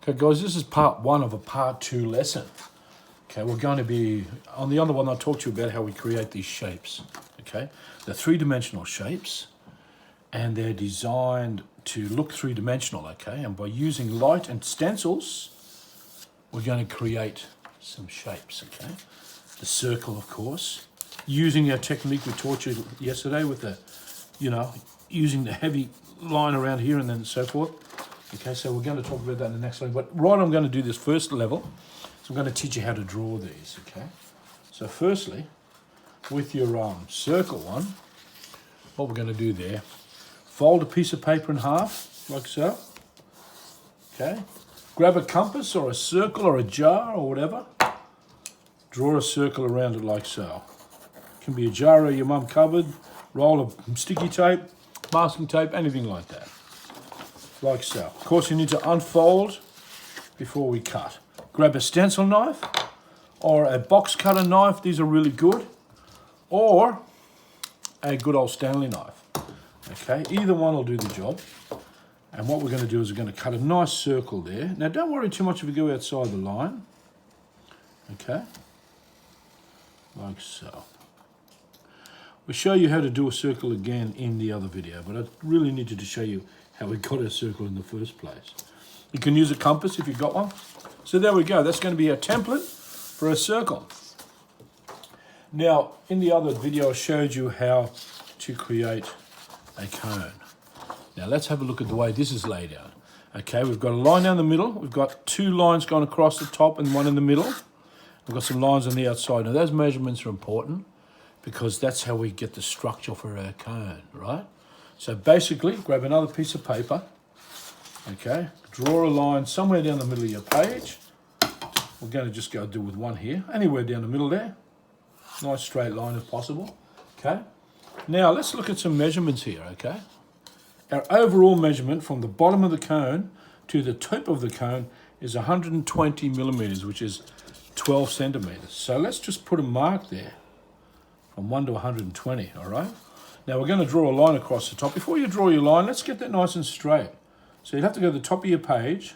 Okay, guys, this is part one of a part two lesson. Okay, we're going to be, on the other one, I'll talk to you about how we create these shapes. Okay, they're three-dimensional shapes, and they're designed to look three-dimensional, okay? And by using light and stencils, we're going to create some shapes, okay? The circle, of course, using our technique we taught you yesterday with the, using the heavy line around here and then so forth. Okay, so we're going to talk about that in the next level. But right, I'm going to do this first level. So I'm going to teach you how to draw these, okay? So firstly, with your circle one, what we're going to do there, fold a piece of paper in half, like so. Okay, grab a compass or a circle or a jar or whatever. Draw a circle around it like so. It can be a jar or your mum cupboard, roll of sticky tape, masking tape, anything like that. Like so. Of course, you need to unfold before we cut. Grab a stencil knife or a box cutter knife. These are really good. Or a good old Stanley knife. Okay, either one will do the job. And what we're going to do is we're going to cut a nice circle there. Now, don't worry too much if you go outside the line. Okay, like so. We'll show you how to do a circle again in the other video, but I really needed to show you how we got a circle in the first place. You can use a compass if you've got one. So there we go. That's going to be our template for a circle. Now, in the other video, I showed you how to create a cone. Now, let's have a look at the way this is laid out. Okay, we've got a line down the middle. We've got two lines going across the top and one in the middle. We've got some lines on the outside. Now, those measurements are important because that's how we get the structure for our cone, right? So basically, grab another piece of paper, okay, draw a line somewhere down the middle of your page. We're going to just go do with one here, anywhere down the middle there. Nice straight line if possible, okay? Now, let's look at some measurements here, okay? Our overall measurement from the bottom of the cone to the top of the cone is 120 millimeters, which is 12 centimeters. So let's just put a mark there from 1 to 120, all right? Now we're going to draw a line across the top. Before you draw your line, let's get that nice and straight. So you'd have to go to the top of your page,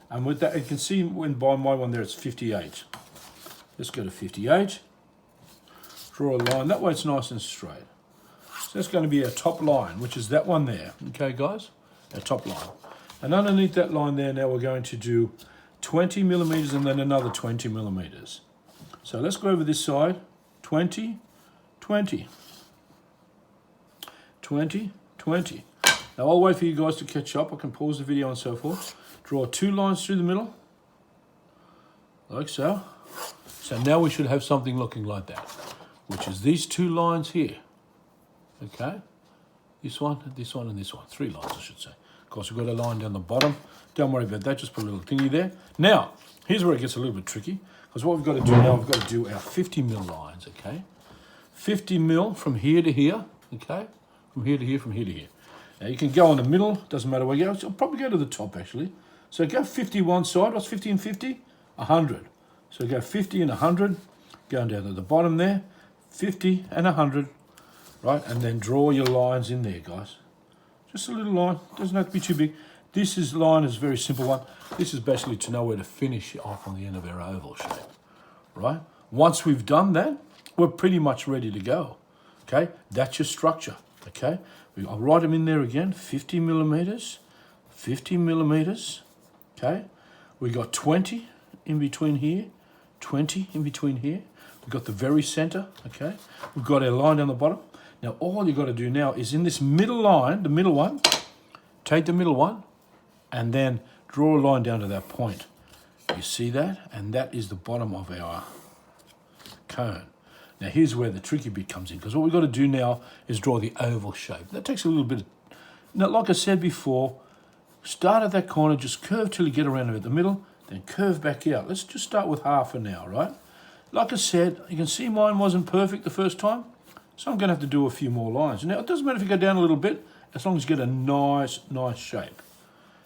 and with that, you can see when by my one there, it's 58. Let's go to 58. Draw a line. That way it's nice and straight. So that's going to be our top line, which is that one there. Okay, guys? Our top line. And underneath that line there, now we're going to do 20 millimeters and then another 20 millimeters. So let's go over this side. 20, 20. 20, 20. Now I'll wait for you guys to catch up. I can pause the video and so forth. Draw two lines through the middle, like so. So now we should have something looking like that, which is these two lines here. Okay? This one, and this one. Three lines, I should say. Of course, we've got a line down the bottom. Don't worry about that. Just put a little thingy there. Now, here's where it gets a little bit tricky, because what we've got to do now, we've got to do our 50 mil lines, okay? 50 mil from here to here, okay? From here to here, from here to here. Now you can go in the middle, doesn't matter where you go. So I'll probably go to the top actually. So go 50 one side. What's 50 and 50? 100. So go 50 and 100, going down to the bottom there, 50 and 100, right? And then draw your lines in there, guys. Just a little line, doesn't have to be too big. This line is a very simple one. This is basically to know where to finish off on the end of our oval shape, right? Once we've done that, we're pretty much ready to go, okay? That's your structure, okay? I'll write them in there again, 50 millimeters, 50 millimeters, okay? We got 20 in between here, 20 in between here. We've got the very center, okay? We've got our line down the bottom. Now, all you've got to do now is in this middle line, the middle one, take the middle one, and then draw a line down to that point. You see that? And that is the bottom of our cone. Now, here's where the tricky bit comes in, because what we've got to do now is draw the oval shape. That takes a little bit of... Now, like I said before, start at that corner, just curve till you get around about the middle, then curve back out. Let's just start with half for now, right? Like I said, you can see mine wasn't perfect the first time, so I'm going to have to do a few more lines. Now, it doesn't matter if you go down a little bit, as long as you get a nice shape.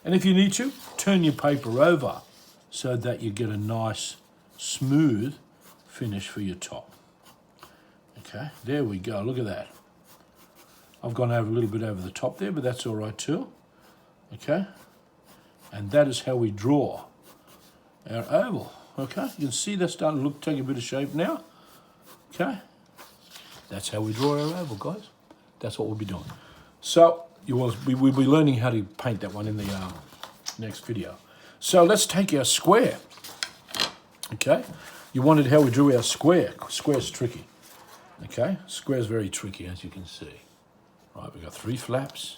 And if you need to, turn your paper over so that you get a nice, smooth finish for your top. Okay, there we go. Look at that. I've gone over a little bit over the top there, but that's all right too. Okay, and that is how we draw our oval. Okay, you can see that's starting to take a bit of shape now. Okay, that's how we draw our oval, guys. That's what we'll be doing. So we'll be learning how to paint that one in the next video. So let's take our square. Okay, you wanted how we drew our square. Square's tricky. Okay, square's very tricky, as you can see. Right, we've got 3 flaps.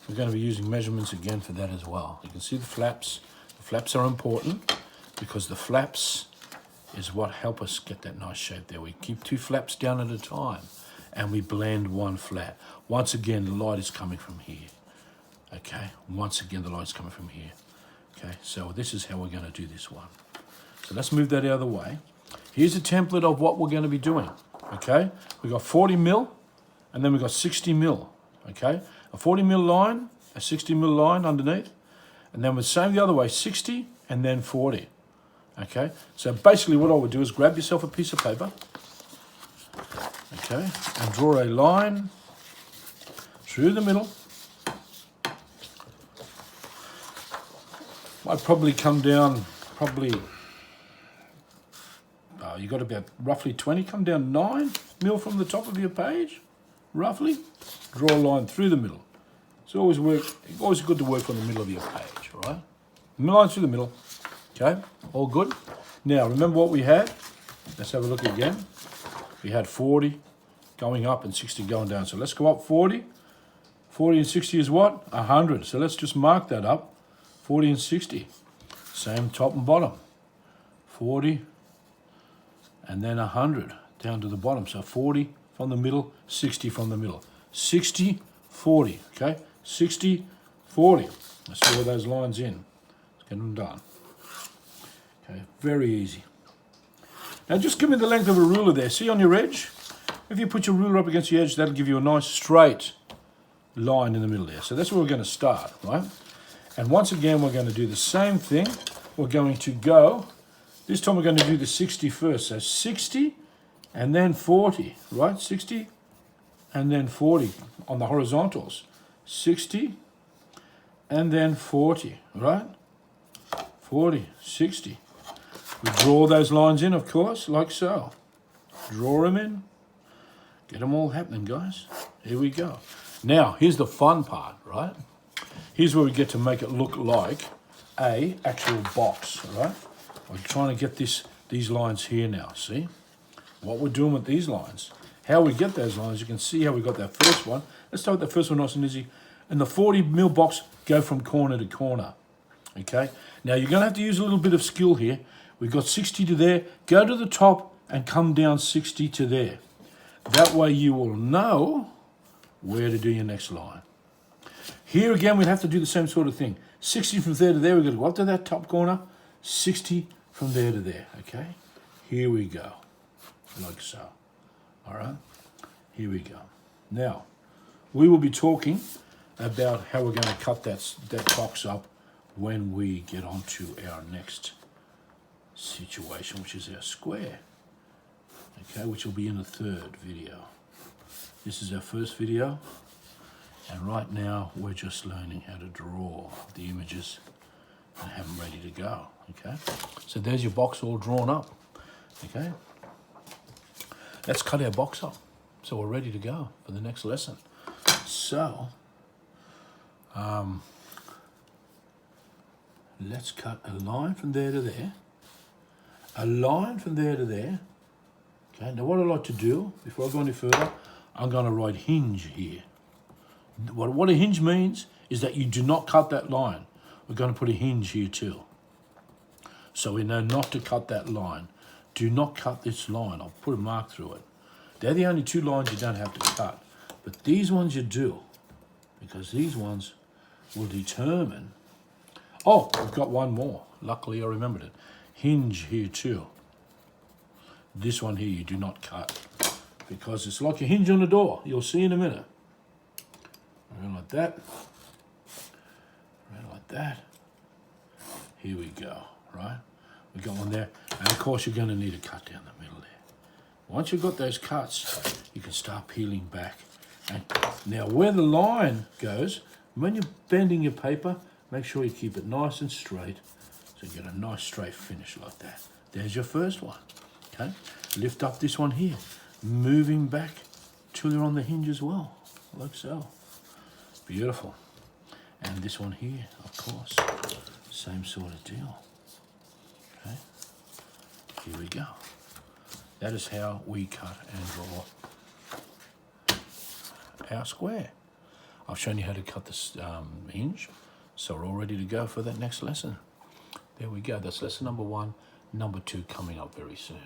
We're going to be using measurements again for that as well. You can see the flaps. The flaps are important because the flaps is what help us get that nice shape there. We keep 2 flaps down at a time and we blend 1 flat. Once again, the light is coming from here. Okay, once again, the light's coming from here. Okay, so this is how we're going to do this one. So let's move that out of the way. Here's a template of what we're going to be doing. Okay, we've got 40 mil and then we've got 60 mil. Okay, a 40 mil line, a 60 mil line underneath, and then we're same the other way, 60 and then 40. Okay, so basically what I would do is grab yourself a piece of paper, okay, and draw a line through the middle. Might probably come down, you got about roughly 20, come down 9 mil from the top of your page, roughly. Draw a line through the middle. It's always good to work from the middle of your page, all right? Line through the middle, okay, all good. Now, remember what we had? Let's have a look again. We had 40 going up and 60 going down. So let's go up 40. 40 and 60 is what? 100. So let's just mark that up. 40 and 60. Same top and bottom. 40 and then 100 down to the bottom. So 40 from the middle, 60 from the middle. 60, 40, okay? 60, 40. Let's draw those lines in. Let's get them done. Okay, very easy. Now just give me the length of a ruler there. See on your edge? If you put your ruler up against the edge, that'll give you a nice straight line in the middle there. So that's where we're going to start, right? And once again, we're going to do the same thing. We're going to go, this time we're going to do the 60 first. So 60 and then 40, right? 60 and then 40 on the horizontals. 60 and then 40, right? 40, 60. We draw those lines in, of course, like so. Draw them in. Get them all happening, guys. Here we go. Now, here's the fun part, right? Here's where we get to make it look like a actual box, right? We're trying to get these lines here now, see? What we're doing with these lines. How we get those lines, you can see how we got that first one. Let's start with the first one nice and easy. And the 40 mil box, go from corner to corner, okay? Now, you're going to have to use a little bit of skill here. We've got 60 to there. Go to the top and come down 60 to there. That way you will know where to do your next line. Here again, we'd have to do the same sort of thing. 60 from there to there, we've got to go up to that top corner. 60 from there to there, okay? Here we go, like so. All right, here we go. Now, we will be talking about how we're going to cut that box up when we get on to our next situation, which is our square, okay, which will be in the 3rd video. This is our first video, and right now we're just learning how to draw the images and have them ready to go, okay? So there's your box all drawn up, okay? Let's cut our box up so we're ready to go for the next lesson. So, let's cut a line from there to there, a line from there to there. Okay, now what I like to do, before I go any further, I'm going to write hinge here. What a hinge means is that you do not cut that line. We're going to put a hinge here too. So we know not to cut that line. Do not cut this line. I'll put a mark through it. They're the only 2 lines you don't have to cut. But these ones you do, because these ones will determine. Oh, I've got one more. Luckily, I remembered it. Hinge here too. This one here you do not cut, because it's like a hinge on a door. You'll see in a minute. Around like that. Around like that. Here we go, right? We've got one there. And of course, you're going to need a cut down the middle there. Once you've got those cuts, you can start peeling back. And now where the line goes, when you're bending your paper, make sure you keep it nice and straight So you get a nice straight finish like that. There's your first one. Okay, lift up this one here, moving back till you're on the hinge as well, like so. Beautiful. And this one here, of course, same sort of deal. Okay, here we go. That is how we cut and draw our square. I've shown you how to cut this hinge, so we're all ready to go for that next lesson. There we go, that's lesson number 1, number 2 coming up very soon.